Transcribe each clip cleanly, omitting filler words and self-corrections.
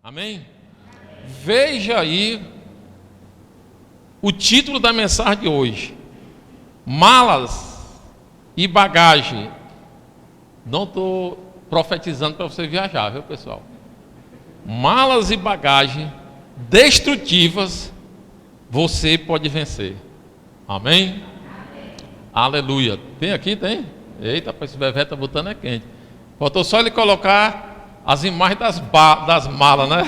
Amém? Veja aí o título da mensagem de hoje: malas e bagagem. Não estou profetizando para você viajar, viu, pessoal? Malas e bagagem destrutivas você pode vencer. Amém? Aleluia. Tem aqui? Tem? Eita, esse bebê está botando é quente. Faltou só ele colocar as imagens das malas, né?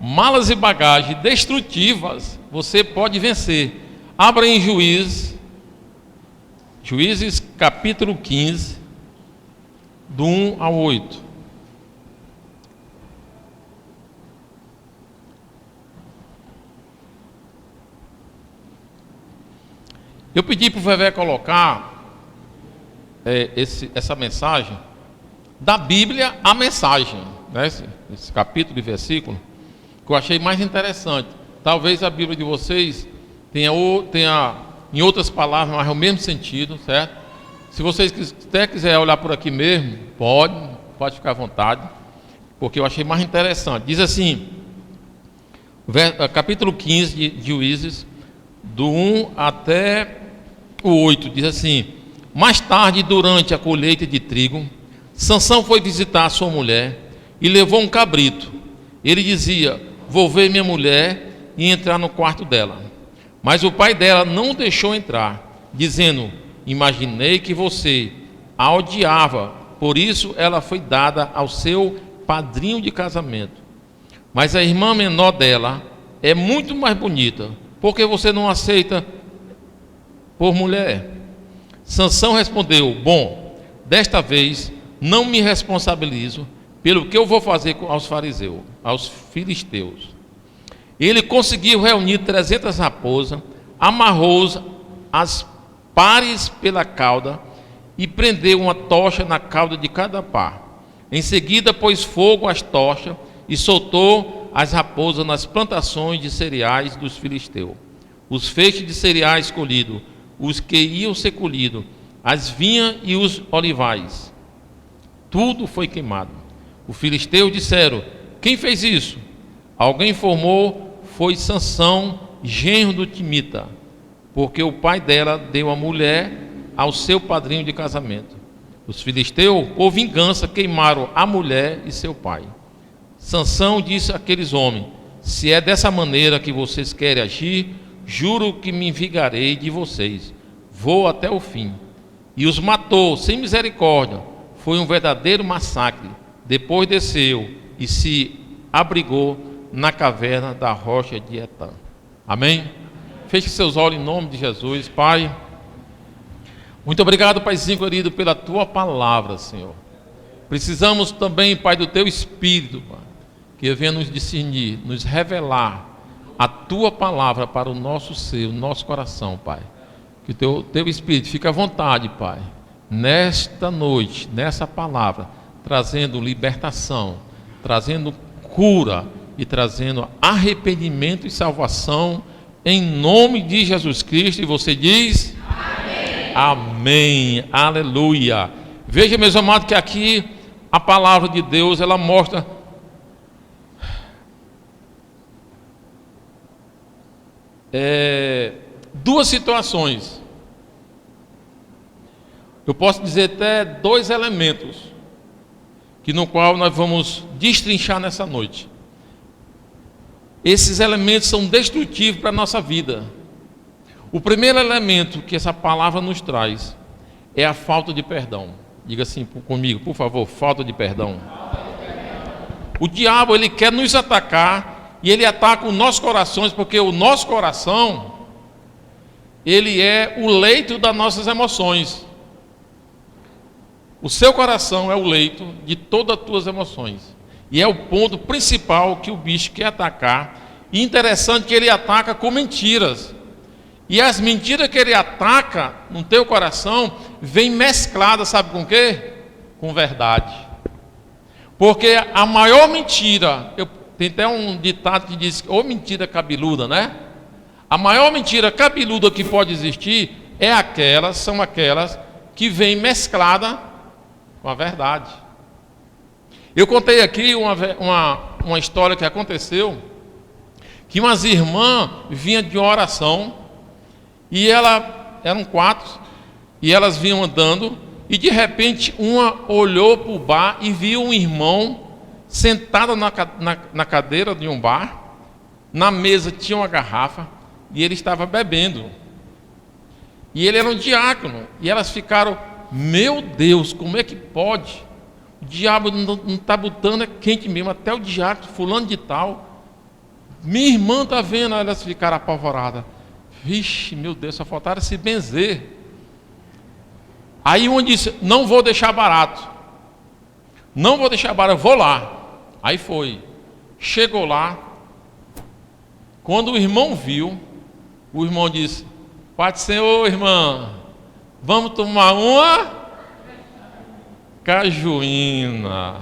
Malas e bagagem destrutivas você pode vencer. Abra em Juízes capítulo 15, do 1 ao 8. Eu pedi para o Vevé colocar essa mensagem da Bíblia, a mensagem, né? Esse capítulo e versículo, que eu achei mais interessante. Talvez a Bíblia de vocês tenha em outras palavras, mas é o mesmo sentido, certo? Se vocês até quiserem olhar por aqui mesmo, pode ficar à vontade, porque eu achei mais interessante. Diz assim, capítulo 15 de Juízes, do 1 até o 8, diz assim: mais tarde, durante a colheita de trigo, Sansão foi visitar sua mulher e levou um cabrito. Ele dizia: vou ver minha mulher e entrar no quarto dela. Mas o pai dela não o deixou entrar, dizendo: imaginei que você a odiava, por isso ela foi dada ao seu padrinho de casamento. Mas a irmã menor dela é muito mais bonita, por que você não aceita por mulher? Sansão respondeu: bom, desta vez não me responsabilizo pelo que eu vou fazer aos filisteus. Ele conseguiu reunir 300 raposas, amarrou-os às pares pela cauda e prendeu uma tocha na cauda de cada par. Em seguida pôs fogo às tochas e soltou as raposas nas plantações de cereais dos filisteus. Os feixes de cereais colhidos, os que iam ser colhidos, as vinhas e os olivais, tudo foi queimado. Os filisteus disseram: quem fez isso? Alguém informou: foi Sansão, genro do Timita, porque o pai dela deu a mulher ao seu padrinho de casamento. Os filisteus, por vingança, queimaram a mulher e seu pai. Sansão disse àqueles homens: se é dessa maneira que vocês querem agir, juro que me vingarei de vocês. Vou até o fim. E os matou sem misericórdia. Foi um verdadeiro massacre. Depois desceu e se abrigou na caverna da rocha de Etã. Amém? Feche seus olhos em nome de Jesus. Pai, muito obrigado, Paizinho querido, pela Tua palavra, Senhor. Precisamos também, Pai, do Teu Espírito, Pai, que venha nos discernir, nos revelar a Tua palavra para o nosso ser, o nosso coração, Pai. Que o Teu Espírito fique à vontade, Pai, nesta noite, nessa palavra, trazendo libertação, trazendo cura e trazendo arrependimento e salvação, em nome de Jesus Cristo. E você diz: amém. Amém, aleluia. Veja, meus amados, que aqui a palavra de Deus, ela mostra duas situações. Eu posso dizer até dois elementos no qual nós vamos destrinchar nessa noite. Esses elementos são destrutivos para a nossa vida. O primeiro elemento que essa palavra nos traz é a falta de perdão. Diga assim comigo, por favor: falta de perdão. O diabo, ele quer nos atacar, e ele ataca os nossos corações, porque o nosso coração, ele é o leito das nossas emoções. O seu coração é o leito de todas as tuas emoções. E é o ponto principal que o bicho quer atacar. E interessante que ele ataca com mentiras. E as mentiras que ele ataca no teu coração vêm mescladas, sabe com o quê? Com verdade. Porque a maior mentira, tem até um ditado que diz: ô mentira cabeluda, né? A maior mentira cabeluda que pode existir são aquelas que vêm mesclada com a verdade. Eu contei aqui uma uma história que aconteceu, que umas irmãs vinham de oração, e eram 4, e elas vinham andando, e de repente uma olhou para o bar e viu um irmão sentado na cadeira de um bar, na mesa tinha uma garrafa, e ele estava bebendo. E ele era um diácono, e elas ficaram, meu Deus, como é que pode? O diabo não está botando, é quente mesmo, até o diácono, fulano de tal. Minha irmã está vendo, elas ficaram apavoradas. Vixe, meu Deus, só faltaram se benzer. Aí uma disse, não vou deixar barato. Não vou deixar barato, eu vou lá. Aí foi. Chegou lá. Quando o irmão viu, o irmão disse, Pai do Senhor, irmã, vamos tomar uma cajuína.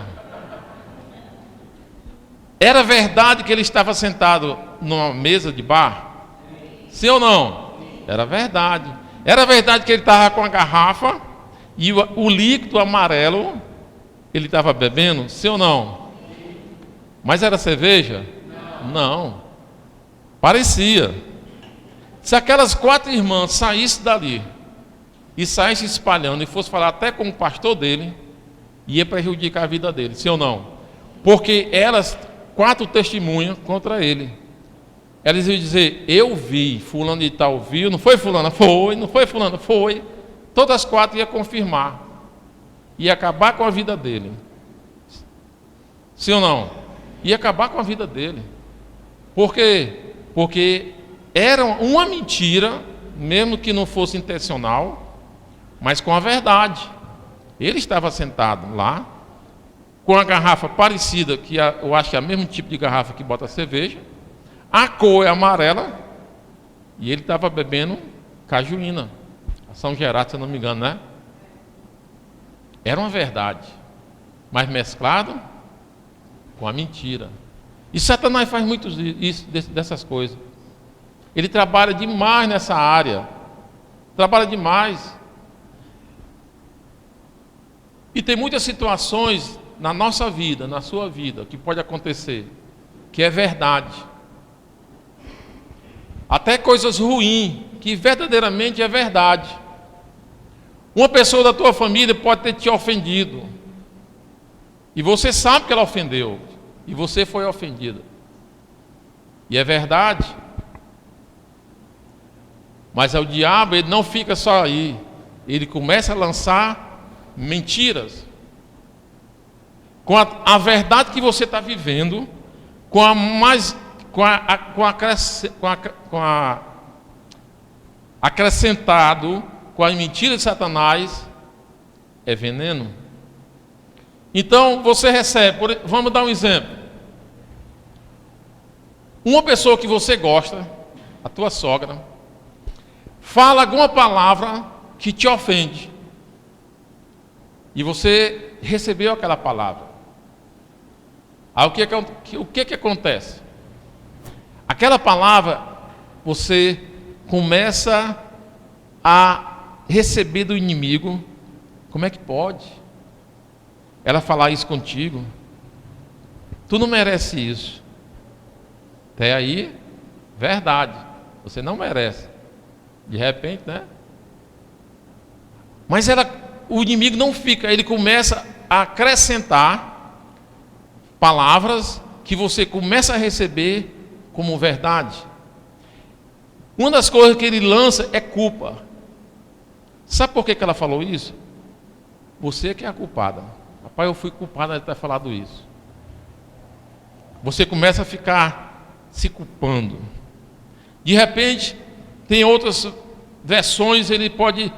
Era verdade que ele estava sentado numa mesa de bar? Sim ou não? Era verdade. Era verdade que ele estava com a garrafa e o líquido amarelo ele estava bebendo? Sim ou não? Mas era cerveja? Não. Parecia. Se aquelas 4 irmãs saíssem dali e saíssem espalhando e fosse falar até com o pastor dele, ia prejudicar a vida dele, sim ou não? Porque elas 4 testemunhas contra ele. Elas iam dizer, eu vi, fulano de tal viu, não foi fulana? Foi, não foi fulana? Foi. Todas as 4 iam confirmar. Ia acabar com a vida dele. Sim ou não? Ia acabar com a vida dele. Por quê? Porque era uma mentira, mesmo que não fosse intencional, mas com a verdade. Ele estava sentado lá, com a garrafa parecida, que eu acho que é o mesmo tipo de garrafa que bota cerveja, a cor é amarela, e ele estava bebendo cajuína, a São Gerardo, se eu não me engano, né? Era uma verdade, mas mesclado com a mentira. E Satanás faz muito isso, dessas coisas. Ele trabalha demais nessa área, trabalha demais. E tem muitas situações na nossa vida, na sua vida, que pode acontecer, que é verdade. Até coisas ruins, que verdadeiramente é verdade. Uma pessoa da tua família pode ter te ofendido, e você sabe que ela ofendeu, e você foi ofendido. E é verdade. Mas o diabo, ele não fica só aí. Ele começa a lançar mentiras. Com a verdade que você está vivendo, acrescentado com a mentira de Satanás, é veneno. Então você recebe, vamos dar um exemplo. Uma pessoa que você gosta, a tua sogra, fala alguma palavra que te ofende. E você recebeu aquela palavra. Aí o que acontece? Aquela palavra, você começa a receber do inimigo. Como é que pode ela falar isso contigo? Tu não merece isso. Até aí, verdade, você não merece. De repente, né? Mas o inimigo não fica, ele começa a acrescentar palavras que você começa a receber como verdade. Uma das coisas que ele lança é culpa. Sabe por que ela falou isso? Você que é a culpada. Papai, eu fui culpada de ter falado isso. Você começa a ficar se culpando. De repente, tem outras versões, ele pode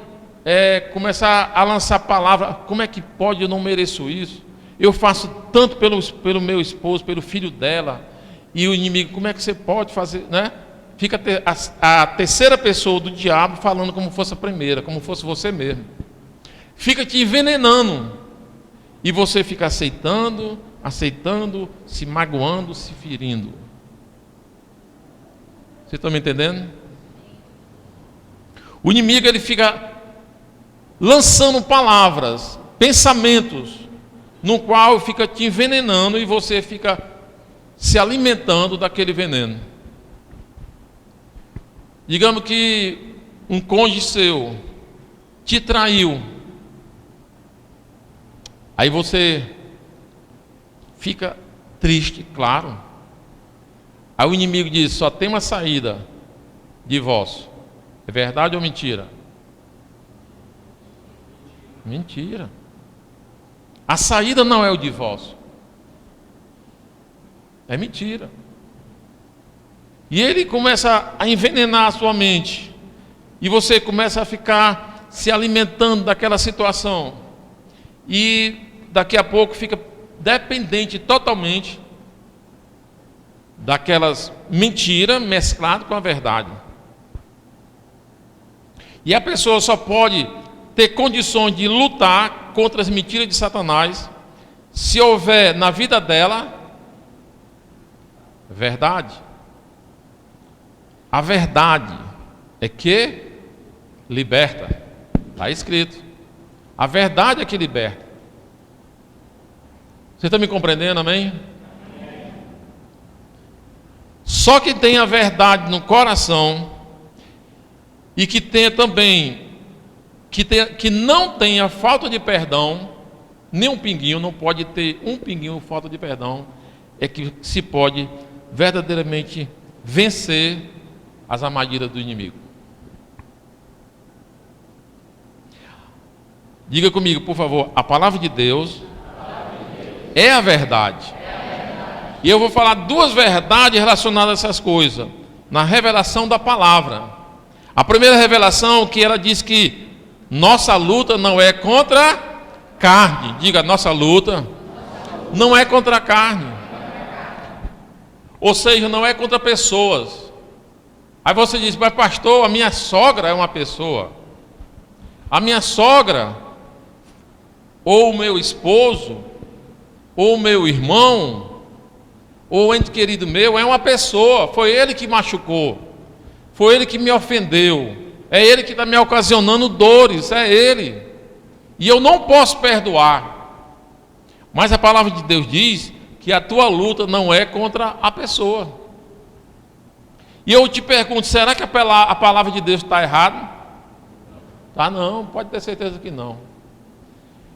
começar a lançar palavras. Como é que pode, eu não mereço isso? Eu faço tanto pelo meu esposo, pelo filho dela. E o inimigo, como é que você pode fazer, né? Fica a terceira pessoa do diabo falando como fosse a primeira, como fosse você mesmo. Fica te envenenando. E você fica aceitando, se magoando, se ferindo. Vocês estão me entendendo? O inimigo, ele fica lançando palavras, pensamentos, no qual fica te envenenando e você fica se alimentando daquele veneno. Digamos que um cônjuge seu te traiu. Aí você fica triste, claro. Aí o inimigo diz: só tem uma saída, divórcio. É verdade ou mentira? Mentira. A saída não é o divórcio. É mentira. E ele começa a envenenar a sua mente. E você começa a ficar se alimentando daquela situação. E daqui a pouco fica dependente totalmente daquelas mentiras mescladas com a verdade. E a pessoa só pode ter condições de lutar contra as mentiras de Satanás se houver na vida dela verdade. A verdade é que liberta. Está escrito. A verdade é que liberta. Você está me compreendendo, amém? Só quem tem a verdade no coração e que tenha também, que não tenha falta de perdão, nem um pinguinho, não pode ter um pinguinho de falta de perdão, é que se pode verdadeiramente vencer as armadilhas do inimigo. Diga comigo, por favor, a palavra de Deus é a verdade. E eu vou falar duas verdades relacionadas a essas coisas, na revelação da palavra. A primeira revelação, que ela diz que nossa luta não é contra carne. Diga, nossa luta não é contra a carne. Ou seja, não é contra pessoas. Aí você diz: mas pastor, a minha sogra é uma pessoa. A minha sogra, ou o meu esposo, ou o meu irmão, ou o ente querido meu, é uma pessoa. Foi ele que machucou, foi ele que me ofendeu, é ele que está me ocasionando dores, é ele. E eu não posso perdoar. Mas a palavra de Deus diz que a tua luta não é contra a pessoa. E eu te pergunto, será que a palavra de Deus está errada? Tá, não, pode ter certeza que não.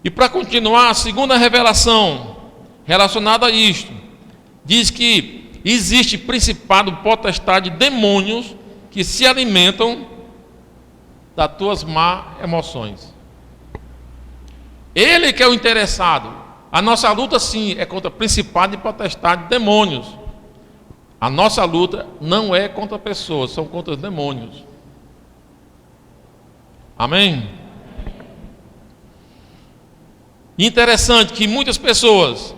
E para continuar, a segunda revelação relacionada a isto, diz que existe principado, potestade, demônios que se alimentam das tuas más emoções. Ele que é o interessado. A nossa luta sim é contra principado e potestade, demônios. A nossa luta não é contra pessoas, são contra os demônios. Amém? Interessante que muitas pessoas,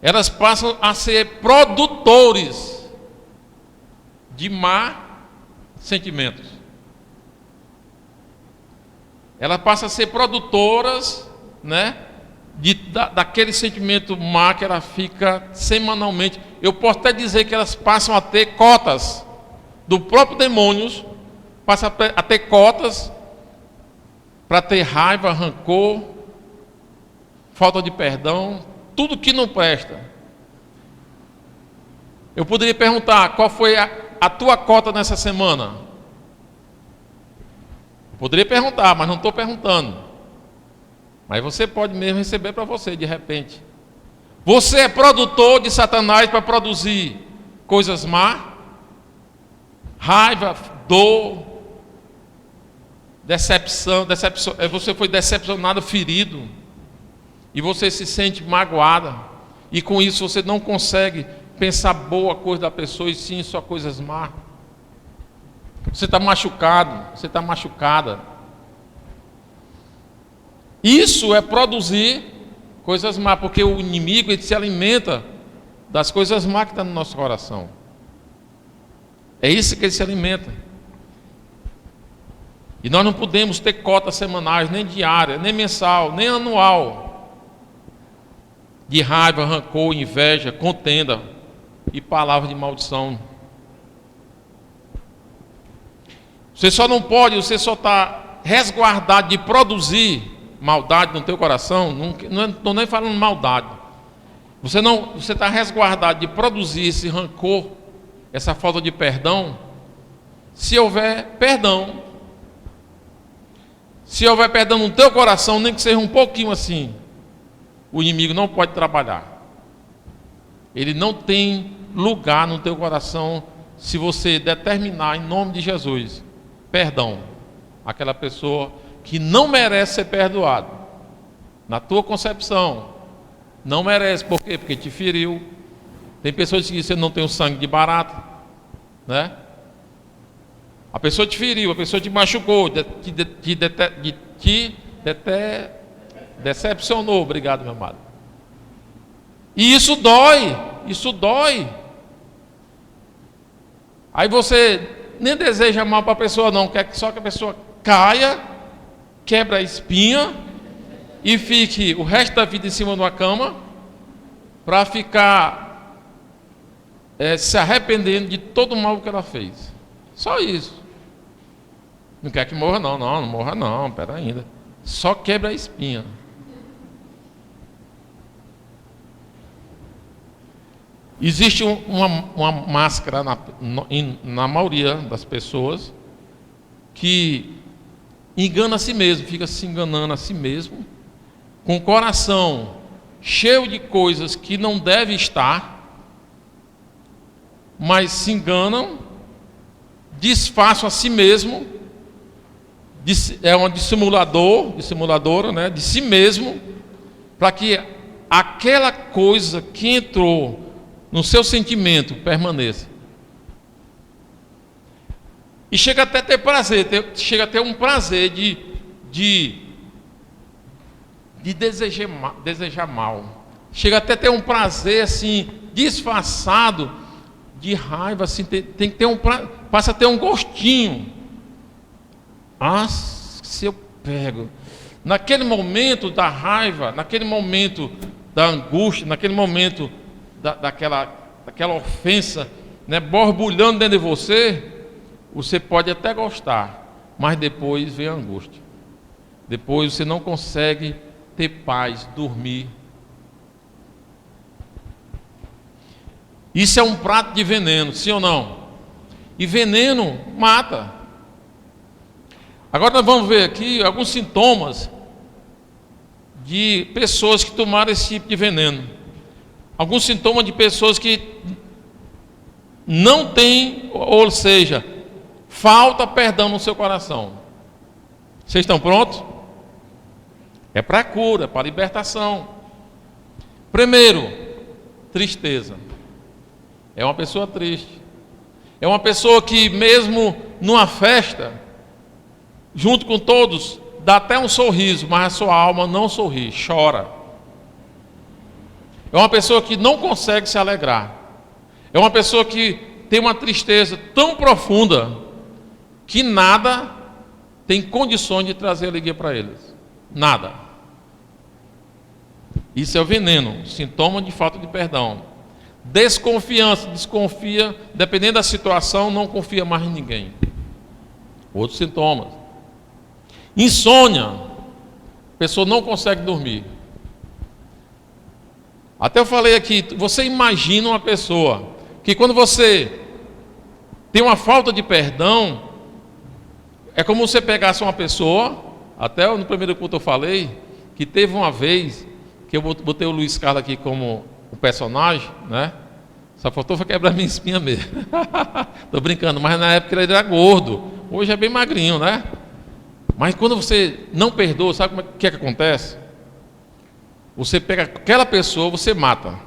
elas passam a ser produtores de má sentimentos. Elas passam a ser produtoras, né, daquele sentimento má que ela fica semanalmente. Eu posso até dizer que elas passam a ter cotas do próprio demônios, passam a ter cotas para ter raiva, rancor, falta de perdão, tudo que não presta. Eu poderia perguntar: qual foi a tua cota nessa semana? Poderia perguntar, mas não estou perguntando. Mas você pode mesmo receber para você de repente. Você é produtor de Satanás para produzir coisas más, raiva, dor, decepção. Você foi decepcionado, ferido, e você se sente magoada, e com isso você não consegue pensar boa coisa da pessoa, e sim só coisas más. Você está machucado, você está machucada. Isso é produzir coisas más, porque o inimigo, ele se alimenta das coisas más que estão no nosso coração. É isso que ele se alimenta. E nós não podemos ter cotas semanais, nem diária, nem mensal, nem anual, de raiva, rancor, inveja, contenda e palavras de maldição. Você só não pode, você só está resguardado de produzir maldade no teu coração. Não estou nem falando maldade. Você está resguardado de produzir esse rancor, essa falta de perdão, se houver perdão. Se houver perdão no teu coração, nem que seja um pouquinho assim, o inimigo não pode trabalhar. Ele não tem lugar no teu coração se você determinar em nome de Jesus perdão àquela pessoa que não merece ser perdoado. Na tua concepção, não merece. Por quê? Porque te feriu. Tem pessoas que dizem que você não tem o sangue de né? A pessoa te feriu, a pessoa te machucou, te decepcionou. Obrigado, meu amado. E isso dói, isso dói. Aí você nem deseja mal para a pessoa não, quer só que a pessoa caia, quebra a espinha e fique o resto da vida em cima de uma cama para ficar se arrependendo de todo o mal que ela fez. Só isso. Não quer que morra não morra não, pera ainda. Só quebra a espinha. Existe uma máscara na maioria das pessoas que engana a si mesmo, fica se enganando a si mesmo, com o coração cheio de coisas que não deve estar, mas se enganam, disfarçam a si mesmo, é uma dissimuladora, né, de si mesmo, para que aquela coisa que entrou no seu sentimento permaneça. E chega até a ter prazer, chega a ter um prazer de desejar mal. Chega até a ter um prazer assim, disfarçado de raiva, assim, tem que ter passa a ter um gostinho. Ah, se eu pego. Naquele momento da raiva, naquele momento da angústia, naquele momento daquela ofensa, né, borbulhando dentro de você pode até gostar, mas depois vem a angústia. Depois você não consegue ter paz, dormir. Isso é um prato de veneno, sim ou não? E veneno mata. Agora nós vamos ver aqui alguns sintomas de pessoas que tomaram esse tipo de veneno. Alguns sintomas de pessoas que não têm, ou seja, falta perdão no seu coração. Vocês estão prontos? É para cura, para libertação. Primeiro, tristeza. É uma pessoa triste. É uma pessoa que mesmo numa festa, junto com todos, dá até um sorriso, mas a sua alma não sorri, chora. É uma pessoa que não consegue se alegrar. É uma pessoa que tem uma tristeza tão profunda que nada tem condições de trazer alegria para eles. Nada. Isso é o veneno, sintoma de falta de perdão. Desconfiança, desconfia, dependendo da situação, não confia mais em ninguém. Outros sintomas. Insônia. A pessoa não consegue dormir. Até eu falei aqui, você imagina uma pessoa que quando você tem uma falta de perdão, é como você pegasse uma pessoa, até no primeiro culto eu falei, que teve uma vez, que eu botei o Luiz Carlos aqui como o personagem, né? Só faltou quebrar minha espinha mesmo. Tô brincando, mas na época ele era gordo, hoje é bem magrinho, né? Mas quando você não perdoa, sabe o que é que acontece? Você pega aquela pessoa, você mata.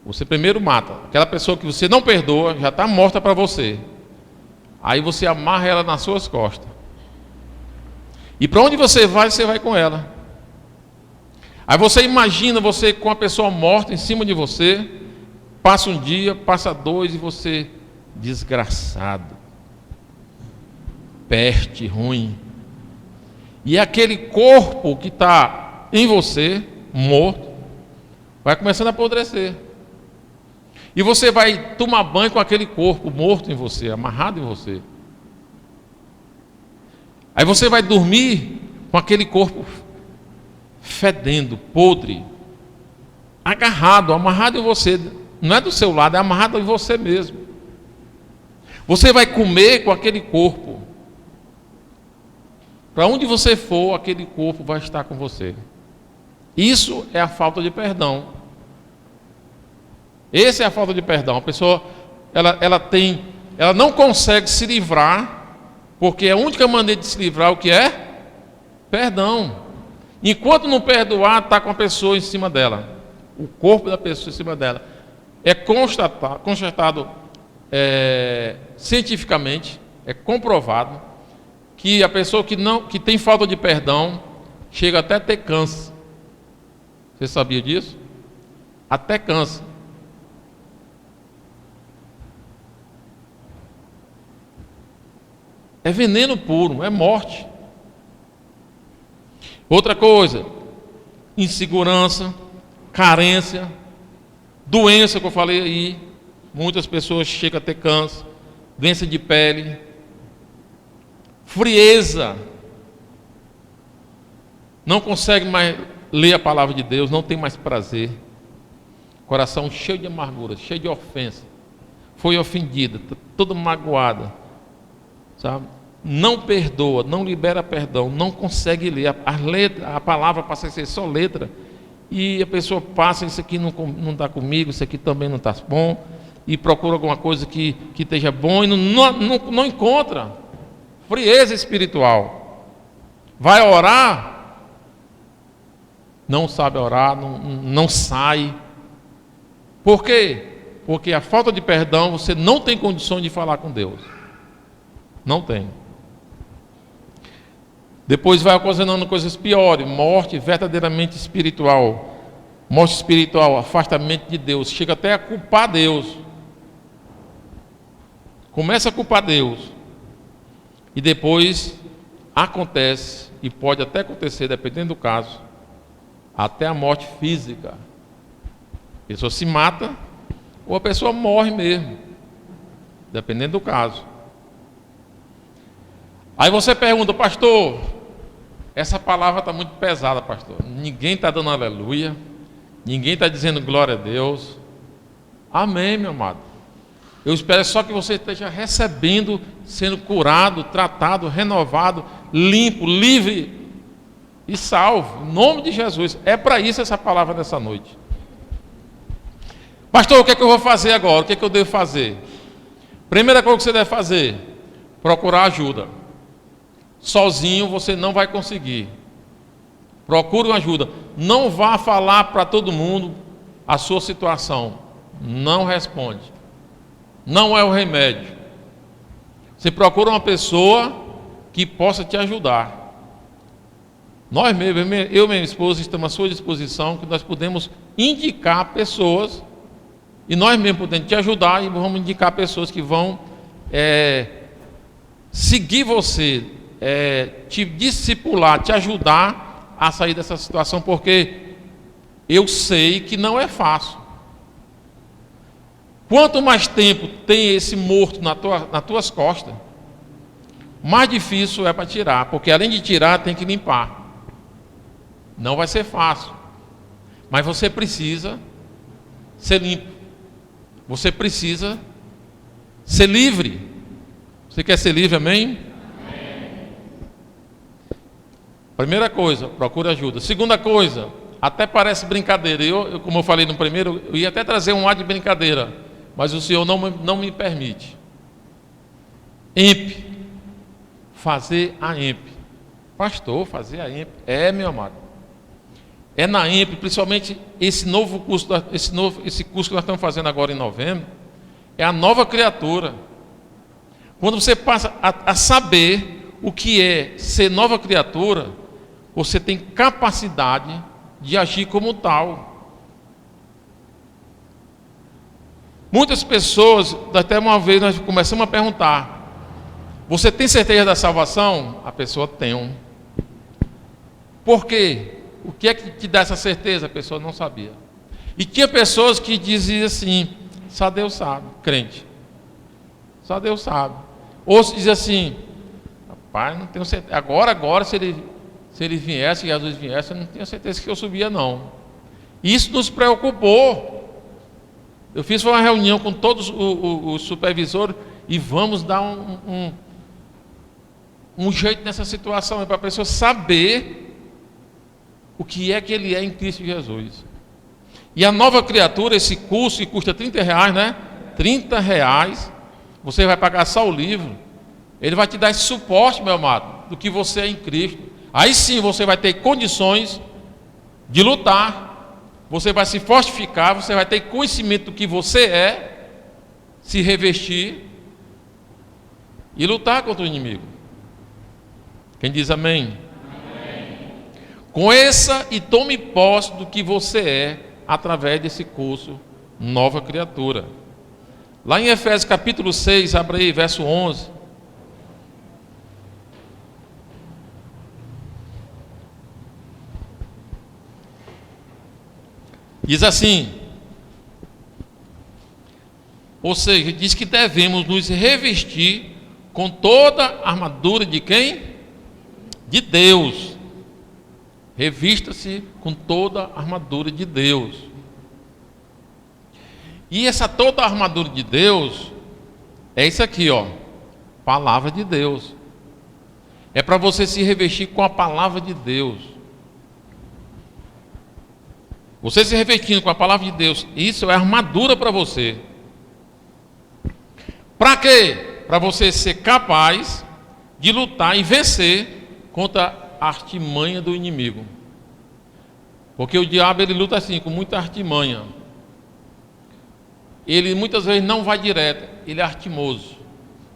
Você primeiro mata. Aquela pessoa que você não perdoa, já está morta para você. Aí você amarra ela nas suas costas. E para onde você vai com ela. Aí você imagina você com a pessoa morta em cima de você. Passa um dia, passa dois e você, desgraçado. Peste ruim. E aquele corpo que está em você, morto, vai começando a apodrecer. E você vai tomar banho com aquele corpo morto em você, amarrado em você. Aí você vai dormir com aquele corpo fedendo, podre, agarrado, amarrado em você. Não é do seu lado, é amarrado em você mesmo. Você vai comer com aquele corpo. Para onde você for, aquele corpo vai estar com você. Isso é a falta de perdão. Essa é a falta de perdão. A pessoa, ela não consegue se livrar, porque a única maneira de se livrar, o que é? Perdão. Enquanto não perdoar, está com a pessoa em cima dela. O corpo da pessoa em cima dela. É constatado cientificamente, é comprovado, que a pessoa que tem falta de perdão chega até a ter câncer. Você sabia disso? Até câncer. É veneno puro, é morte. Outra coisa, insegurança, carência, doença que eu falei aí. Muitas pessoas chegam a ter câncer, doença de pele, frieza, não consegue mais ler a palavra de Deus, não tem mais prazer, coração cheio de amargura, cheio de ofensa, foi ofendida, está toda magoada, sabe? Não perdoa, não libera perdão, não consegue ler a palavra passa a ser só letra, e a pessoa passa, isso aqui não está comigo, isso aqui também não está bom, e procura alguma coisa que esteja bom e não encontra. Frieza espiritual. Vai orar, não sabe orar, não sai. Por quê? Porque a falta de perdão, você não tem condições de falar com Deus. Não tem. Depois vai ocasionando coisas piores, morte verdadeiramente espiritual. Morte espiritual, afastamento de Deus. Chega até a culpar Deus. Começa a culpar Deus. E depois acontece, e pode até acontecer, dependendo do caso, até a morte física. A pessoa se mata, ou a pessoa morre mesmo, dependendo do caso. Aí você pergunta, pastor, essa palavra está muito pesada, pastor. Ninguém está dando aleluia, ninguém está dizendo glória a Deus. Amém, meu amado. Eu espero só que você esteja recebendo, sendo curado, tratado, renovado, limpo, livre e salvo. Em nome de Jesus. É para isso essa palavra dessa noite. Pastor, o que é que eu vou fazer agora? O que é que eu devo fazer? Primeira coisa que você deve fazer, procurar ajuda. Sozinho você não vai conseguir. Procure uma ajuda. Não vá falar para todo mundo a sua situação. Não responde. Não é o remédio. Você procura uma pessoa que possa te ajudar. Nós mesmos, eu e minha esposa, estamos à sua disposição, que nós podemos indicar pessoas, e nós mesmos podemos te ajudar, e vamos indicar pessoas que vão seguir você, te discipular, te ajudar a sair dessa situação, porque eu sei que não é fácil. Quanto mais tempo tem esse morto nas tuas costas, mais difícil é para tirar, porque além de tirar, tem que limpar. Não vai ser fácil, mas você precisa ser limpo, você precisa ser livre. Você quer ser livre, amém? Amém. Primeira coisa, procure ajuda. Segunda coisa, até parece brincadeira, eu, como eu falei no primeiro, eu ia até trazer um ar de brincadeira, mas o Senhor não me permite. EMP. Fazer a EMP. Pastor, fazer a EMP. Meu amado. É na EMP, principalmente esse novo curso, esse curso que nós estamos fazendo agora em novembro, é a nova criatura. Quando você passa a saber o que é ser nova criatura, você tem capacidade de agir como tal. Muitas pessoas, até uma vez nós começamos a perguntar, você tem certeza da salvação? A pessoa tem. Por quê? O que é que te dá essa certeza? A pessoa não sabia. E tinha pessoas que diziam assim, só Deus sabe, crente. Só Deus sabe. Ou se dizia assim, rapaz, não tenho certeza. Agora, se ele viesse, Jesus viesse, eu não tenho certeza que eu subia não. Isso nos preocupou. Eu fiz uma reunião com todos os supervisores e vamos dar um jeito nessa situação, para a pessoa saber o que é que ele é em Cristo Jesus. E a nova criatura, esse curso que custa R$30, né? R$30, você vai pagar só o livro. Ele vai te dar esse suporte, meu amado, do que você é em Cristo. Aí sim você vai ter condições de lutar, você vai se fortificar, você vai ter conhecimento do que você é, se revestir e lutar contra o inimigo. Quem diz amém? Amém. Conheça e tome posse do que você é através desse curso Nova Criatura. Lá em Efésios capítulo 6, abre aí, verso 11. Diz assim, ou seja, diz que devemos nos revestir com toda a armadura de quem? De Deus. Revista-se com toda a armadura de Deus. E essa toda a armadura de Deus é isso aqui, ó, palavra de Deus. É para você se revestir com a palavra de Deus. Você se revestindo com a palavra de Deus, isso é armadura para você. Para quê? Para você ser capaz de lutar e vencer contra a artimanha do inimigo. Porque o diabo, ele luta assim, com muita artimanha. Ele muitas vezes não vai direto, ele é artimoso.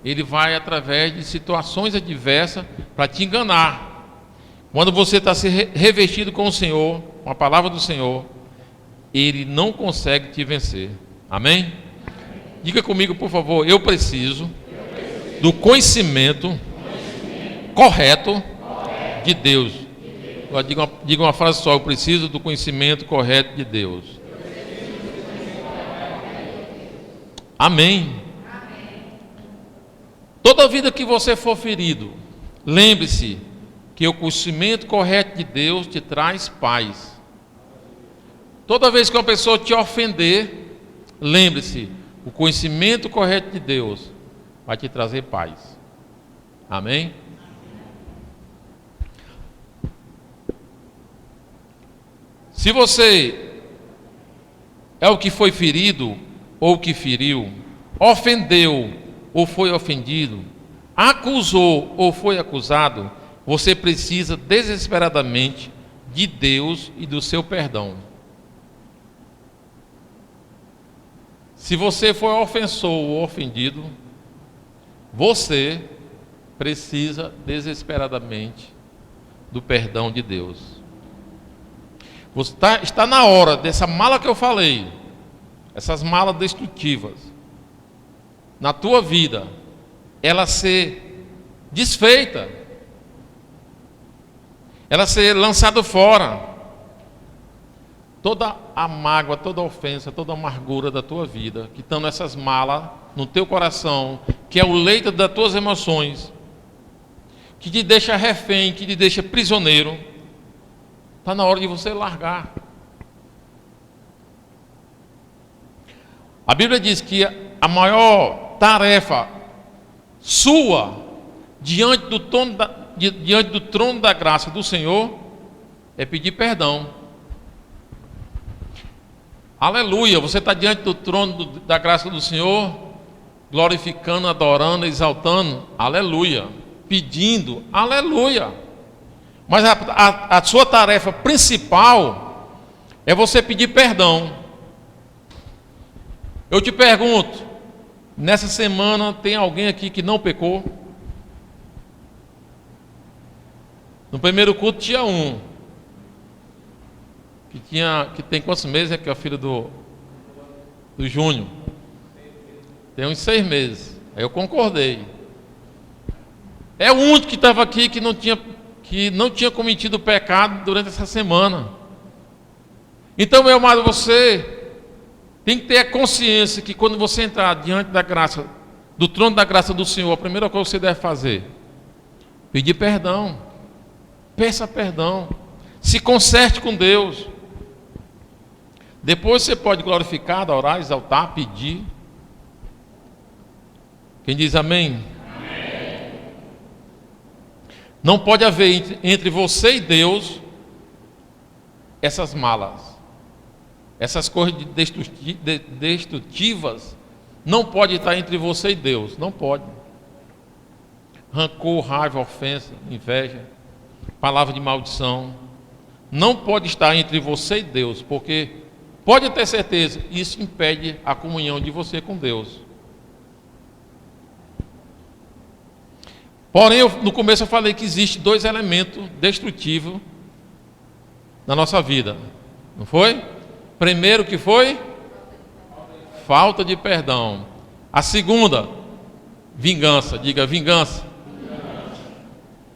Ele vai através de situações adversas para te enganar. Quando você está se revestido com o Senhor, com a palavra do Senhor, ele não consegue te vencer. Amém? Diga comigo, por favor, eu preciso do conhecimento correto de Deus. Diga uma frase só, eu preciso do conhecimento correto de Deus. Amém. Toda vida que você for ferido, lembre-se que o conhecimento correto de Deus te traz paz. Toda vez que uma pessoa te ofender, lembre-se, o conhecimento correto de Deus vai te trazer paz. Amém? Se você é o que foi ferido, ou que feriu, ofendeu ou foi ofendido, acusou ou foi acusado, você precisa desesperadamente de Deus e do seu perdão. Se você for ofensor ou ofendido, você precisa desesperadamente do perdão de Deus. Está na hora dessa mala que eu falei, essas malas destrutivas, na tua vida, ela ser desfeita, ela ser lançada fora. Toda a mágoa, toda a ofensa, toda a amargura da tua vida, que estão nessas malas, no teu coração, que é o leito das tuas emoções, que te deixa refém, que te deixa prisioneiro, está na hora de você largar. A Bíblia diz que a maior tarefa sua diante do trono da graça do Senhor é pedir perdão. Aleluia, você está diante do trono da graça do Senhor, glorificando, adorando, exaltando, aleluia, pedindo, aleluia. Mas a sua tarefa principal é você pedir perdão. Eu te pergunto, nessa semana tem alguém aqui que não pecou? No primeiro culto tinha um, que tem quantos meses, que é a filha do Júnior? Tem uns 6 meses. Aí eu concordei. É o único que estava aqui que não tinha cometido pecado durante essa semana. Então, meu amado, você tem que ter a consciência que quando você entrar diante da graça, do trono da graça do Senhor, a primeira coisa que você deve fazer, pedir perdão. Peça perdão. Se conserte com Deus. Depois você pode glorificar, orar, exaltar, pedir. Quem diz amém? Amém. Não pode haver entre você e Deus essas malas, essas coisas destrutivas. Não pode estar entre você e Deus, não pode. Rancor, raiva, ofensa, inveja, palavra de maldição, não pode estar entre você e Deus, porque pode ter certeza, isso impede a comunhão de você com Deus. Porém, no começo eu falei que existe 2 elementos destrutivos na nossa vida, não foi? Primeiro que foi? Falta de perdão. A segunda, vingança. Diga, vingança.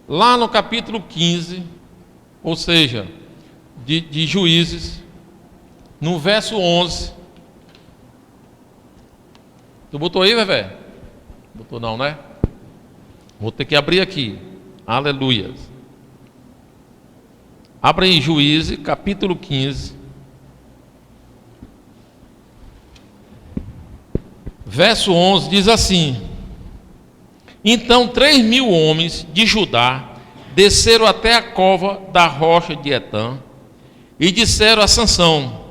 Lá no capítulo 15, ou seja, de Juízes, no verso 11. Tu botou aí, Vevé? Botou não, né? Vou ter que abrir aqui. Aleluia. Abra aí Juízes, capítulo 15. Verso 11 diz assim: Então 3.000 homens de Judá desceram até a cova da rocha de Etã e disseram a Sansão: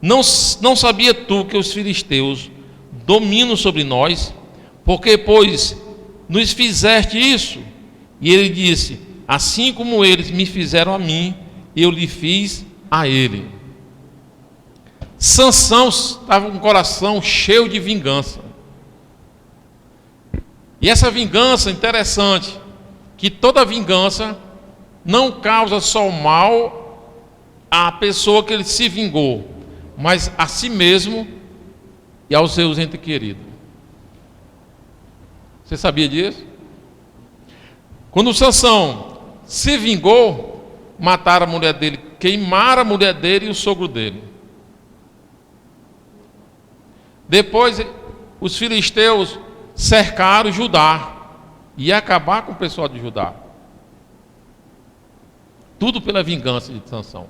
Não sabia tu que os filisteus dominam sobre nós? Porque, pois, nos fizeste isso? E ele disse: Assim como eles me fizeram a mim, eu lhe fiz a ele. Sansão estava com o coração cheio de vingança. E essa vingança, interessante, que toda vingança não causa só mal à pessoa que ele se vingou, mas a si mesmo e aos seus entes queridos. Você sabia disso? Quando Sansão se vingou, mataram a mulher dele, queimaram a mulher dele e o sogro dele. Depois, os filisteus cercaram Judá e ia acabar com o pessoal de Judá. Tudo pela vingança de Sansão.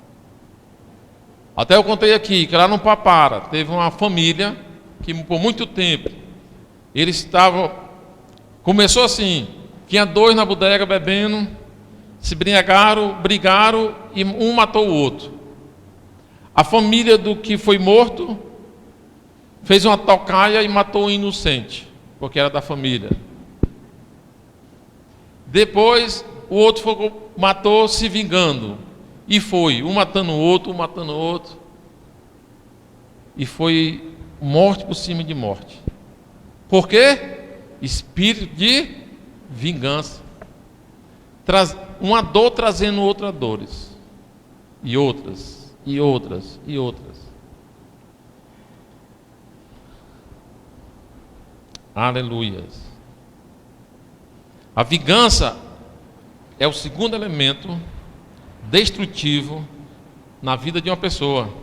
Até eu contei aqui que lá no Papara teve uma família que por muito tempo eles estavam, começou assim, tinha 2 na bodega bebendo, se brigaram e um matou o outro. A família do que foi morto fez uma tocaia e matou o inocente, porque era da família. Depois o outro matou se vingando, e foi um matando o outro, e foi morte por cima de morte. Por quê? Espírito de vingança. Uma dor trazendo outras dores, e outras, e outras, e outras. Aleluias. A vingança é o segundo elemento destrutivo na vida de uma pessoa.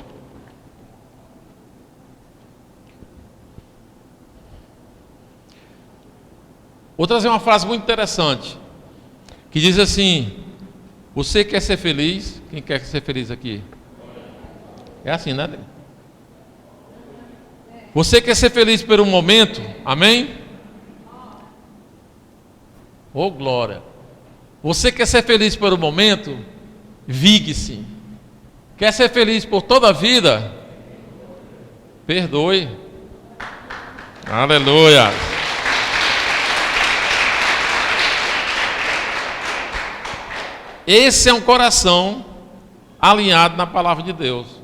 Vou trazer uma frase muito interessante, que diz assim: você quer ser feliz? Quem quer ser feliz aqui? É assim, né? Você quer ser feliz por um momento? Amém? Oh, glória! Você quer ser feliz por um momento? Vigue-se. Quer ser feliz por toda a vida? Perdoe. Aleluia! Esse é um coração alinhado na palavra de Deus.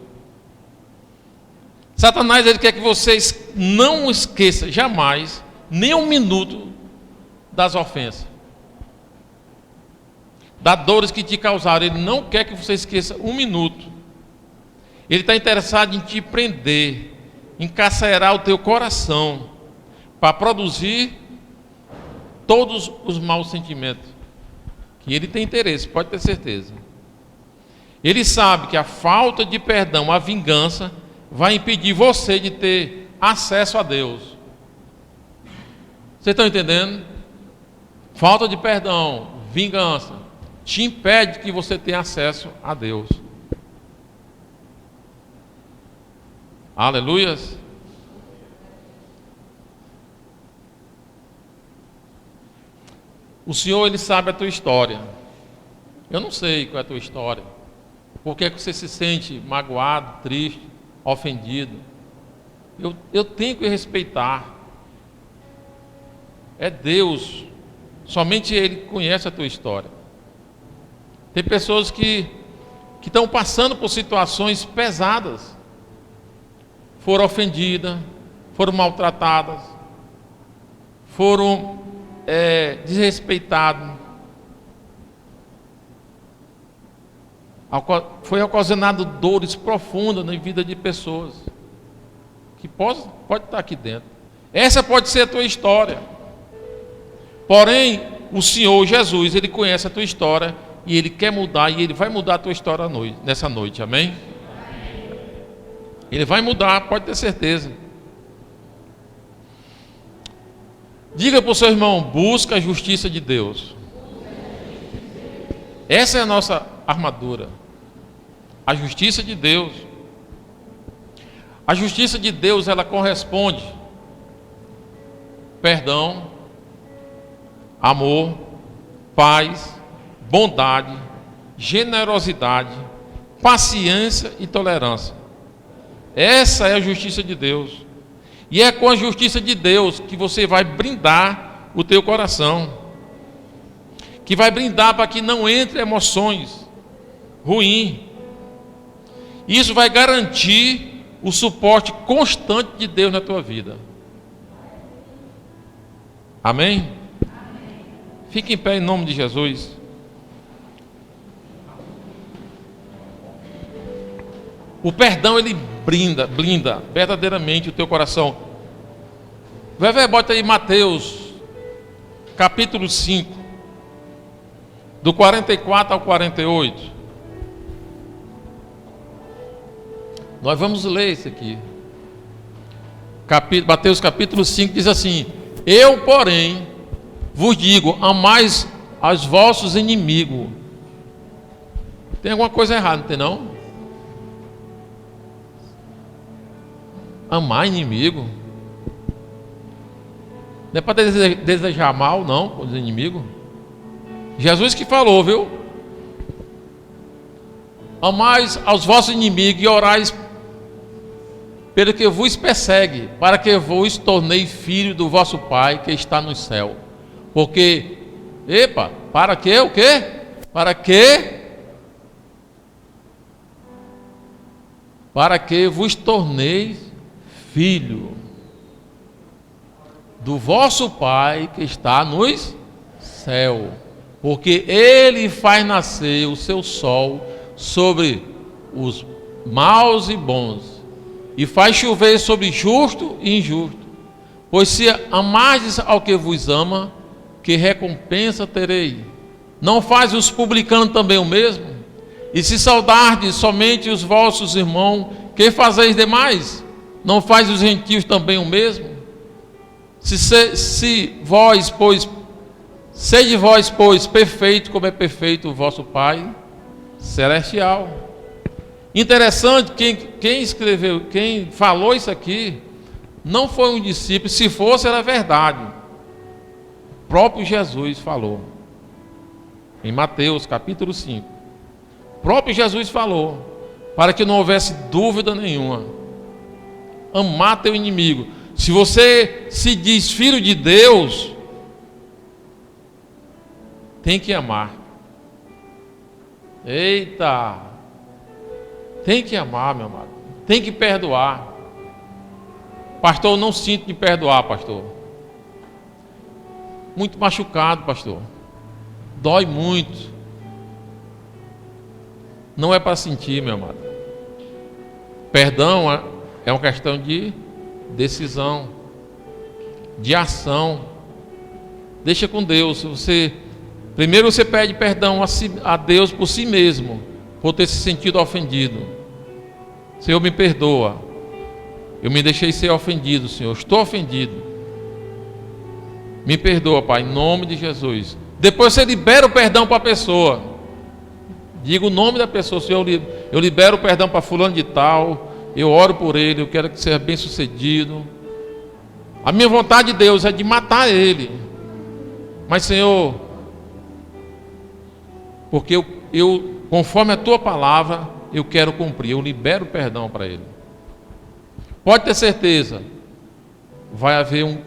Satanás, ele quer que vocês não esqueçam jamais, nem um minuto, das ofensas, das dores que te causaram. Ele não quer que você esqueça um minuto. Ele está interessado em te prender, encarcerar o teu coração, para produzir todos os maus sentimentos. Que ele tem interesse, pode ter certeza. Ele sabe que a falta de perdão, a vingança, vai impedir você de ter acesso a Deus. Vocês estão entendendo? Falta de perdão, vingança, te impede que você tenha acesso a Deus. Aleluias. O Senhor, Ele sabe a tua história. Eu não sei qual é a tua história. Por que é que você se sente magoado, triste, ofendido? Eu tenho que respeitar. É Deus. Somente Ele conhece a tua história. Tem pessoas que estão passando por situações pesadas. Foram ofendidas, foram maltratadas, foram desrespeitadas. Foi ocasionado dores profundas na vida de pessoas que pode estar aqui dentro. Essa pode ser a tua história. Porém, o Senhor Jesus, Ele conhece a tua história e Ele quer mudar, e Ele vai mudar a tua história nessa noite, amém? Ele vai mudar, pode ter certeza. Diga para o seu irmão: busca a justiça de Deus. Essa é a nossa armadura. A justiça de Deus. A justiça de Deus, ela corresponde perdão, amor, paz, bondade, generosidade, paciência e tolerância. Essa é a justiça de Deus. E é com a justiça de Deus que você vai brindar o teu coração, que vai brindar para que não entre emoções ruins. Isso vai garantir o suporte constante de Deus na tua vida. Amém? Fique em pé em nome de Jesus. O perdão, ele blinda verdadeiramente o teu coração. Vai, bota aí Mateus, capítulo 5, do 44 ao 48. Nós vamos ler isso aqui. Mateus capítulo 5 diz assim: eu, porém, vos digo, amais aos vossos inimigos. Tem alguma coisa errada, não tem não? Amar inimigo? Não é para desejar mal, não, para os inimigos. Jesus que falou, viu? Amais aos vossos inimigos e orais pelo que vos persegue, para que vos tornei filho do vosso Pai que está no céu. Porque, para que o quê? Para que vos torneis filho do vosso Pai que está no céu. Porque Ele faz nascer o seu sol sobre os maus e bons, e faz chover sobre justo e injusto. Pois se amardes ao que vos ama, que recompensa terei? Não faz os publicanos também o mesmo? E se saudardes somente os vossos irmãos, que fazeis demais? Não faz os gentios também o mesmo? Sede vós, pois, perfeito, como é perfeito o vosso Pai celestial. Interessante, quem escreveu, quem falou isso aqui, não foi um discípulo. Se fosse, era verdade. O próprio Jesus falou, em Mateus capítulo 5. O próprio Jesus falou, para que não houvesse dúvida nenhuma. Amar teu inimigo. Se você se diz filho de Deus, tem que amar. Eita! Tem que amar, meu amado. Tem que perdoar. Pastor, eu não sinto de perdoar, pastor. Muito machucado, pastor. Dói muito. Não é para sentir, meu amado. Perdão é uma questão de decisão, de ação. Deixa com Deus. Primeiro você pede perdão a Deus por si mesmo, por ter se sentido ofendido. Senhor, me perdoa. Eu me deixei ser ofendido, Senhor. Estou ofendido. Me perdoa, Pai, em nome de Jesus. Depois você libera o perdão para a pessoa. Diga o nome da pessoa: Senhor, eu libero o perdão para fulano de tal, eu oro por ele, eu quero que seja bem sucedido. A minha vontade de Deus é de matar ele. Mas, Senhor, porque eu conforme a tua palavra, eu quero cumprir, eu libero perdão para ele. Pode ter certeza, vai haver um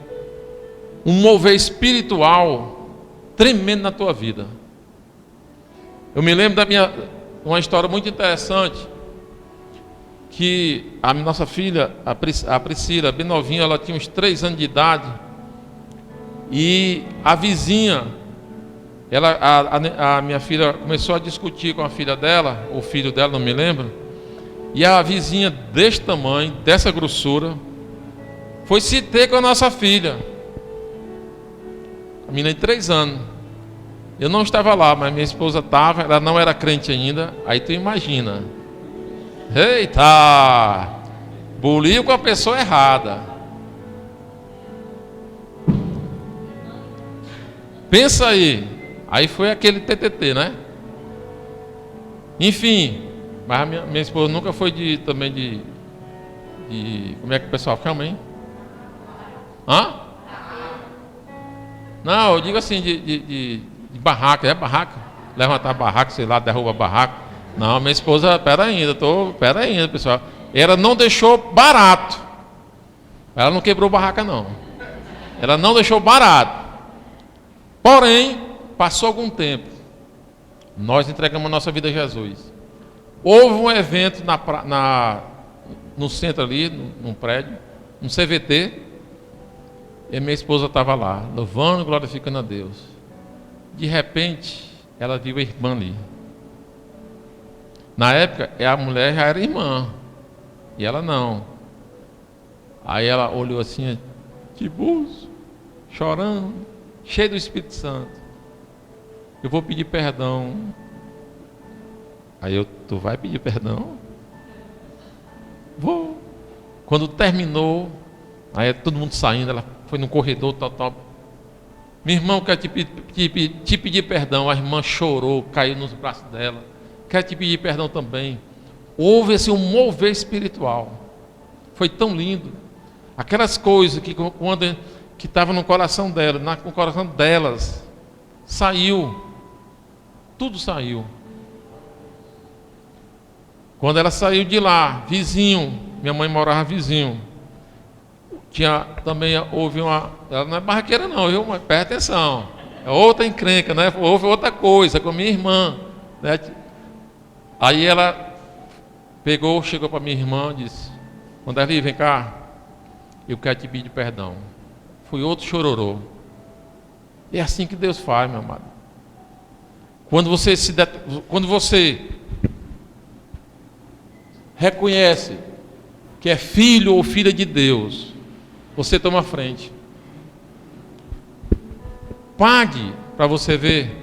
mover espiritual tremendo na tua vida. Eu me lembro uma história muito interessante, que a nossa filha, a Priscila, bem novinha, ela tinha uns 3 anos de idade, e a vizinha, a minha filha começou a discutir com a filha dela, ou filho dela, não me lembro, e a vizinha desse tamanho, dessa grossura, foi se ter com a nossa filha, a menina de 3 anos. Eu não estava lá, mas minha esposa estava, ela não era crente ainda, aí tu imagina. Eita! Buliu com a pessoa errada. Pensa aí. Aí foi aquele TTT, né? Enfim, mas a minha esposa nunca foi também de como é que o pessoal chama, hein? Hã? Não, eu digo assim, de barraca, é barraca? Levantar barraca, sei lá, derruba barraca. Não, minha esposa, pera ainda, pessoal. Ela não deixou barato. Ela não quebrou barraca, não. Ela não deixou barato. Porém, passou algum tempo. Nós entregamos a nossa vida a Jesus. Houve um evento no centro ali, num prédio, um CVT. E minha esposa estava lá, louvando e glorificando a Deus. De repente, ela viu a irmã ali. Na época, a mulher já era irmã, e ela não. Aí ela olhou assim, de buzo, chorando, cheio do Espírito Santo. Eu vou pedir perdão. Aí tu vai pedir perdão? Vou. Quando terminou, aí todo mundo saindo, ela foi no corredor, tal. Meu irmão, quer te pedir perdão. A irmã chorou, caiu nos braços dela. Quer te pedir perdão também. Houve assim um mover espiritual. Foi tão lindo. Aquelas coisas que estavam no coração dela, no coração delas, saiu. Tudo saiu. Quando ela saiu de lá, vizinho, minha mãe morava vizinho. Houve uma. Ela não é barraqueira, não, viu? Mas presta atenção. É outra encrenca, né? Houve outra coisa com minha irmã, né? Aí ela chegou para minha irmã e disse: Wanderli, vem cá, eu quero te pedir perdão. Foi outro chororô. É assim que Deus faz, meu amado. Quando você reconhece que é filho ou filha de Deus, você toma frente. Pague para você ver.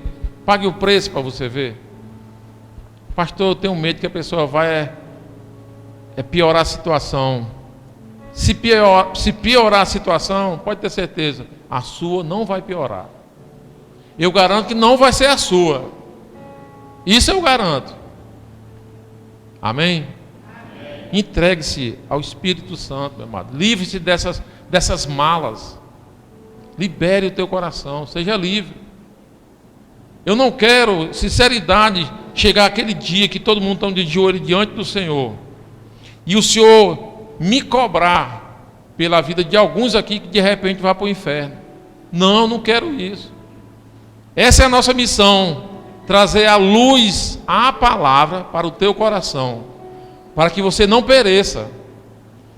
Pague o preço para você ver. Pastor, eu tenho medo que a pessoa vai piorar a situação. Se piorar a situação, pode ter certeza, a sua não vai piorar. Eu garanto que não vai ser a sua. Isso eu garanto. Amém? Entregue-se ao Espírito Santo, meu amado. Livre-se dessas malas. Libere o teu coração. Seja livre. Eu não quero, sinceridade, chegar aquele dia que todo mundo está de joelho diante do Senhor e o Senhor me cobrar pela vida de alguns aqui que de repente vai para o inferno. Não quero isso. Essa é a nossa missão, trazer a luz, a palavra para o teu coração, para que você não pereça.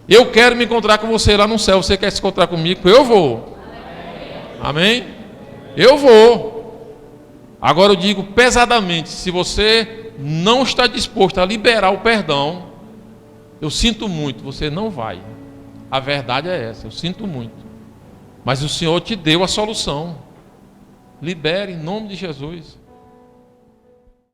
Eu quero me encontrar com você lá no céu. Você quer se encontrar comigo? Eu vou. Amém? Eu vou. Agora eu digo pesadamente, se você não está disposto a liberar o perdão, eu sinto muito, você não vai. A verdade é essa, eu sinto muito. Mas o Senhor te deu a solução. Libere em nome de Jesus.